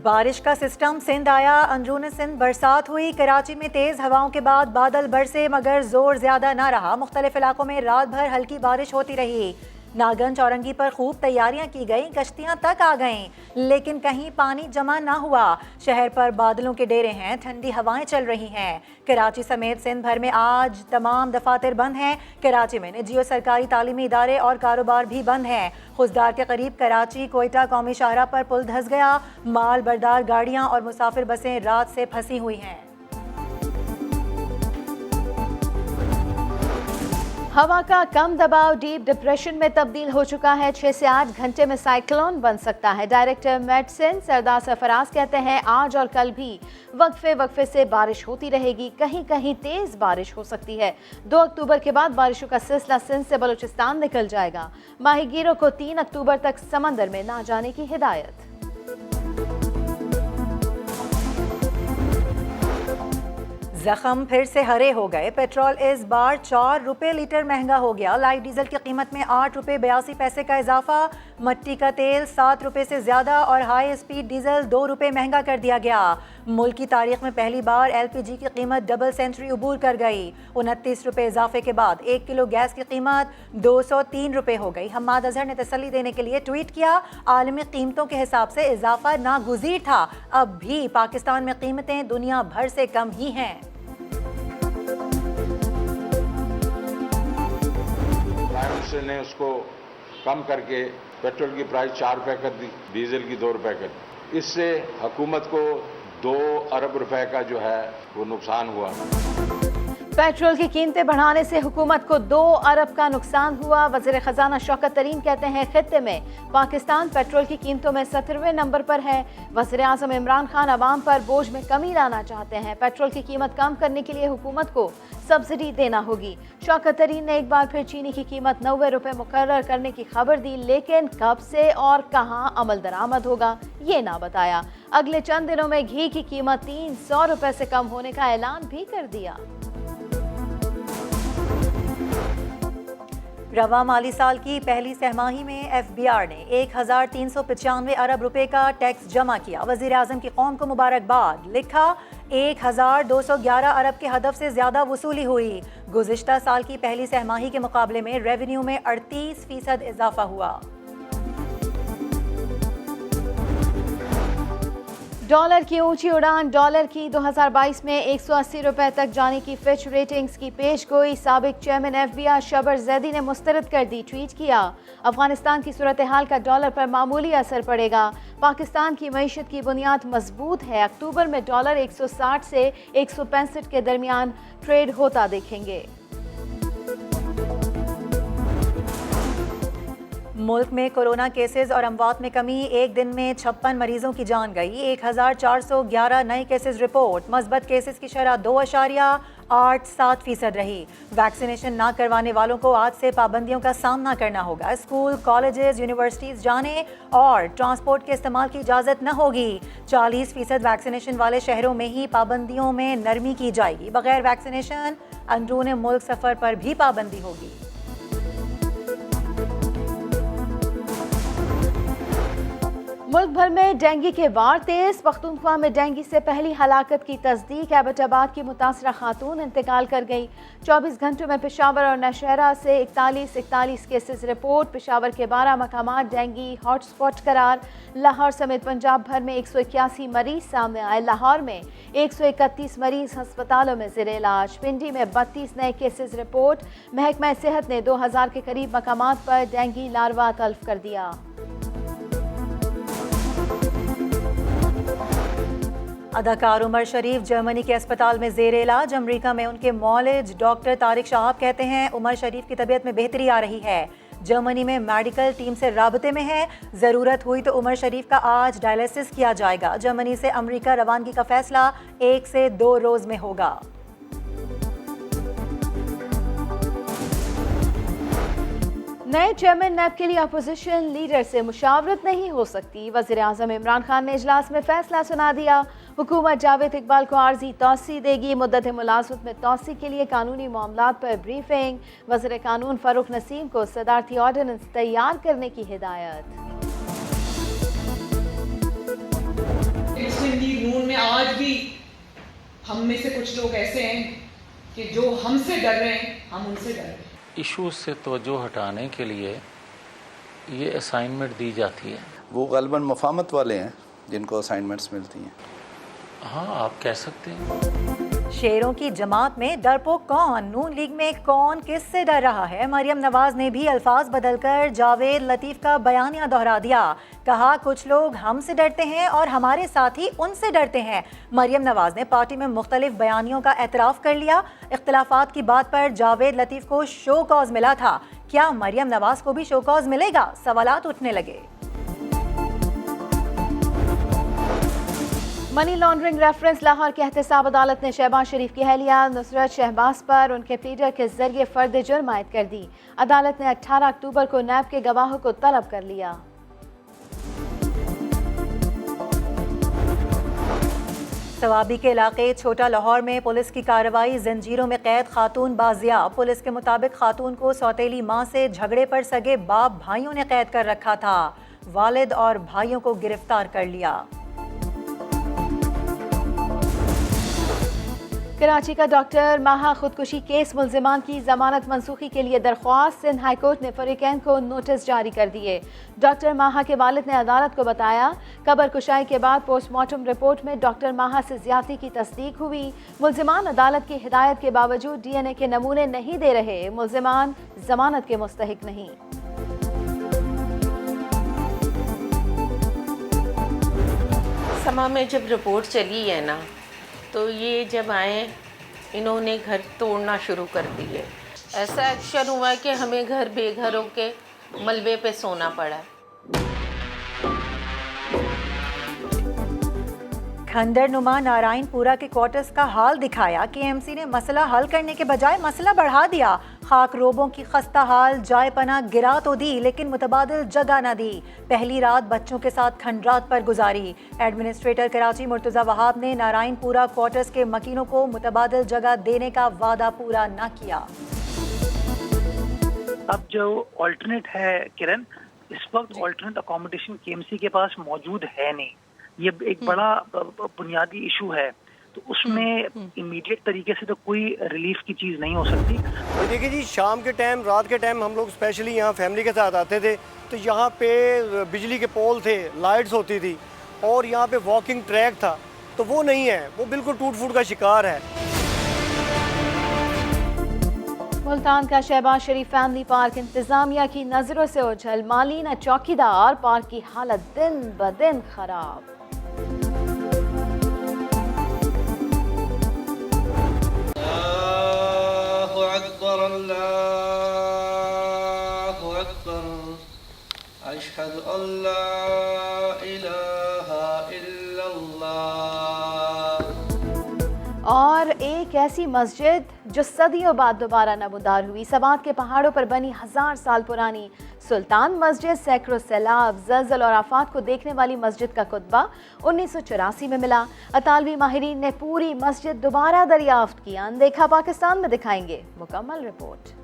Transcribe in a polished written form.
बारिश का सिस्टम सिंध आया, अंदरून सिंध बरसात हुई। कराची में तेज हवाओं के बाद बादल बरसे मगर जोर ज्यादा न रहा। मुख्तलिफ इलाकों में रात भर हल्की बारिश होती रही। नागन चौरंगी पर खूब तैयारियां की गईं, कश्तियां तक आ गईं, लेकिन कहीं पानी जमा ना हुआ। शहर पर बादलों के डेरे हैं, ठंडी हवाएं चल रही हैं। कराची समेत सिंध भर में आज तमाम दफातर बंद हैं। कराची में निजी और सरकारी तालीमी इदारे और कारोबार भी बंद हैं। खुजदार के करीब कराची कोयटा कौमी शाहरा पर पुल धंस गया। माल बरदार गाड़ियां और मुसाफिर बसें रात से फंसी हुई हैं। हवा का कम दबाव डीप डिप्रेशन में तब्दील हो चुका है। 6 से 8 घंटे में साइक्लोन बन सकता है। डायरेक्टर मेडसिन सरदार सरफराज कहते हैं आज और कल भी वक्फे से बारिश होती रहेगी, कहीं कहीं तेज बारिश हो सकती है। 2 अक्टूबर के बाद बारिशों का सिलसिला सिंध से बलूचिस्तान निकल जाएगा। माहीगीरों को 3 अक्टूबर तक समंदर में ना जाने की हिदायत। जख्म फिर से हरे हो गए। पेट्रोल इस बार 4 रुपए लीटर महंगा हो गया। लाइट डीजल की कीमत में 8 रुपए 82 पैसे का इजाफा। मट्टी का तेल 7 रुपए से ज्यादा और हाई स्पीड डीजल 2 रुपए महंगा कर दिया गया। मुल्क की तारीख में पहली बार LPG की कीमत डबल सेंचुरी अबूर कर गई। 29 रुपए इजाफे के बाद 1 किलो गैस की कीमत 203 रुपए हो गई। हम्माद अजहर ने तसल्ली देने के लिए ट्वीट किया, आलमी कीमतों के हिसाब से इजाफा नागुज़ीर था, अब भी पाकिस्तान में कीमतें दुनिया भर से कम ही हैं। ने उसको कम करके पेट्रोल की प्राइस 4 रुपए कर दी, डीजल की 2 रुपए कर दी। इससे हुकूमत को 2 अरब रुपए का जो है वो नुकसान हुआ। पेट्रोल की कीमतें बढ़ाने से हुकूमत को 2 अरब का नुकसान हुआ। वज़ीर ख़ज़ाना शौकत तरीन कहते हैं खित्ते में पाकिस्तान पेट्रोल की कीमतों में 17वें नंबर पर है। वज़ीर आज़म इमरान खान अवाम पर बोझ में कमी लाना चाहते हैं। पेट्रोल की कीमत कम करने के लिए हुकूमत को सब्सिडी देना होगी। शौकत तरीन ने एक बार फिर चीनी की कीमत 90 रुपये मुकर्रर करने की खबर दी, लेकिन कब से और कहां अमल दरामद होगा ये ना बताया। अगले चंद दिनों में घी की कीमत 300 रुपये से कम होने का ऐलान भी कर दिया। रवा माली साल की पहली सहमाही में FBR ने 1395 अरब रुपए का टैक्स जमा किया। वज़ीर आज़म की कौम को मुबारकबाद। लिखा 1211 अरब के हदफ से ज्यादा वसूली हुई। गुज़िश्ता साल की पहली सहमाही के मुकाबले में रेवेन्यू में 38% इजाफा हुआ। डॉलर की ऊंची उड़ान। डॉलर की 2022 में 180 रुपए तक जाने की फिच रेटिंग्स की पेशगोई साबिक चेयरमैन FBR शबर जैदी ने मुस्तरद कर दी। ट्वीट किया, अफगानिस्तान की सूरत हाल का डॉलर पर मामूली असर पड़ेगा। पाकिस्तान की मईशत की बुनियाद मजबूत है। अक्टूबर में डॉलर 160 से 165 के दरमियान ट्रेड होता देखेंगे। मुल्क में कोरोना केसेस और अमवात में कमी। एक दिन में 56 मरीजों की जान गई। 1411 नए केसेस रिपोर्ट। मस्बत केसेस की शरह 2.87% रही। वैक्सीनेशन ना करवाने वालों को आज से पाबंदियों का सामना करना होगा। स्कूल, कॉलेजेस, यूनिवर्सिटीज जाने और ट्रांसपोर्ट के इस्तेमाल की इजाज़त न होगी। 40% वैक्सीनेशन वाले शहरों में ही पाबंदियों में नरमी की जाएगी। बगैर वैक्सीनेशन अंदरूनी मुल्क सफ़र पर भी पाबंदी होगी। मुल्क भर में डेंगू के वार तेज। पख्तूनख्वा में डेंगू से पहली हलाकत की तस्दीक। एबटाबाद की मुतासरा खातून इंतकाल कर गई। 24 घंटों में पेशावर और नौशहरा से 41 केसेस रिपोर्ट। पेशावर के 12 मकामात डेंगू हॉटस्पॉट करार। लाहौर समेत पंजाब भर में 181 मरीज सामने आए। लाहौर में 131 मरीज अस्पतालों में ज़ेर इलाज। पिंडी में 32 नए केसेस रिपोर्ट। महकमा सेहत ने 2000 के करीब मकामात पर डेंगू लार्वा तल्फ कर दिया। अदाकार उमर शरीफ जर्मनी के अस्पताल में ज़ेर इलाज। अमरीका में उनके मौलिज डॉक्टर तारिक शहाब कहते हैं उमर शरीफ की तबीयत में बेहतरी आ रही है। जर्मनी में मेडिकल टीम से राबते में है। ज़रूरत हुई तो उमर शरीफ का आज डायलिसिस किया जाएगा। जर्मनी से अमरीका रवानगी का फैसला 1 से 2 रोज़ में होगा। नए चेयरमैन नैब के लिए अपोजिशन लीडर से मुशावरत नहीं हो सकती। वज़ीर आज़म इमरान खान ने इजलास में फैसला सुना दिया। हुकूमत जावेद इकबाल को आर्जी तौसी देगी। मुद्दत मुलाज़मत में तौसी के लिए कानूनी मामलात पर ब्रीफिंग। वज़ीर कानून फ़ारूक नसीम को सदारती ऑर्डिनेंस तैयार करने की हिदायत। हम में से कुछ लोग ऐसे हैं कि जो हमसे डर रहे हैं हम उनसे डर रहे हैं। इश्यूज से तवज्जो हटाने के लिए ये असाइनमेंट दी जाती है। वो ग़ालिबन मफामत वाले हैं जिनको असाइनमेंट्स मिलती हैं। हाँ, आप कह सकते हैं। शेरों की जमात में डरपोक कौन, नून लीग में कौन किससे डर रहा है? मरियम नवाज ने भी अल्फाज बदलकर जावेद लतीफ़ का बयानिया दोहरा दिया। कहा कुछ लोग हमसे डरते हैं और हमारे साथी उनसे डरते हैं। मरियम नवाज ने पार्टी में मुख्तलिफ बयानियों का एतराफ़ कर लिया। इख्तिलाफात की बात पर जावेद लतीफ़ को शो कॉज मिला था। क्या मरियम नवाज को भी शो कॉज मिलेगा? सवालात उठने लगे। मनी लॉन्ड्रिंग रेफरेंस लाहौर की एहतसाब अदालत ने शहबाज शरीफ की अहलिया नुसरत शहबाज पर उनके प्लीडर के जरिए फर्द जुर्म आयद कर दी। अदालत ने 18 अक्टूबर को नैब के गवाहों को तलब कर लिया। सवाबी के इलाके छोटा लाहौर में पुलिस की कार्रवाई, जंजीरों में कैद खातून बाजियाब। पुलिस के मुताबिक खातून को सौतेली मां से झगड़े पर सगे बाप भाइयों ने कैद कर रखा था। वालिद और भाइयों को गिरफ्तार कर लिया। कराची का डॉक्टर माहा खुदकुशी केस मुल्जिमान की जमानत मनसूखी के लिए दरख्वास्त। सिंध हाईकोर्ट ने फरीकैन को नोटिस जारी कर दिए। डॉक्टर माहा के वालिद ने अदालत को बताया कब्र कुशाई के बाद पोस्टमार्टम रिपोर्ट में डॉक्टर माहा से ज्यादती की तस्दीक हुई। मुल्जिमान अदालत की हिदायत के बावजूद DNA के नमूने नहीं दे रहे। मुल्जिमान जमानत के मुस्तहिक नहीं। समा में जब रिपोर्ट चली है ना, तो ये जब आए इन्होंने घर तोड़ना शुरू कर दिए। ऐसा एक्शन हुआ कि हमें घर बेघरों के मलबे पे सोना पड़ा। खंडरनुमा नारायणपुरा के क्वार्टर्स का हाल दिखाया। KMC ने मसला हल करने के बजाय मसला बढ़ा दिया। खाक रोबों की खस्ता हाल, जाय पना गिरा तो दी लेकिन मुतबादिल जगह न दी। पहली रात बच्चों के साथ खंडरात पर गुजारी। एडमिनिस्ट्रेटर कराची मुर्तज़ा वहाब ने नारायणपुरा क्वार्टर्स के मकीनों को मुतबादिल जगह देने का वादा पूरा न किया। अब जो ऑल्टरनेट है किरण, इस वक्त ऑल्टरनेट अकोमोडेशन KMC के पास मौजूद है नहीं। ये एक बड़ा बुनियादी इशू है, तो उसमें इमीडिएट तरीके से तो कोई रिलीफ की चीज़ नहीं हो सकती। तो देखिए जी, शाम के टाइम, रात के टाइम हम लोग स्पेशली यहाँ फैमिली के साथ आते थे, तो यहाँ पे बिजली के पोल थे, लाइट्स होती थी और यहाँ पे वॉकिंग ट्रैक था, तो वो नहीं है, वो बिल्कुल टूट फूट का शिकार है। मुल्तान का शहबाज शरीफ फैमिली पार्क इंतजामिया की नजरों से ओझल। माली न चौकीदार, पार्क की हालत दिन ब दिन खराब। और एक ऐसी मस्जिद जो सदियों बाद दोबारा नमूदार हुई। सवात के पहाड़ों पर बनी 1000 साल पुरानी सुल्तान मस्जिद सैकड़ों सैलाब, ज़लज़ल और आफात को देखने वाली मस्जिद का कुतबा 1984 में मिला। अतालवी माहिरीन ने पूरी मस्जिद दोबारा दरियाफ्त की। अनदेखा पाकिस्तान में दिखाएंगे मुकम्मल रिपोर्ट।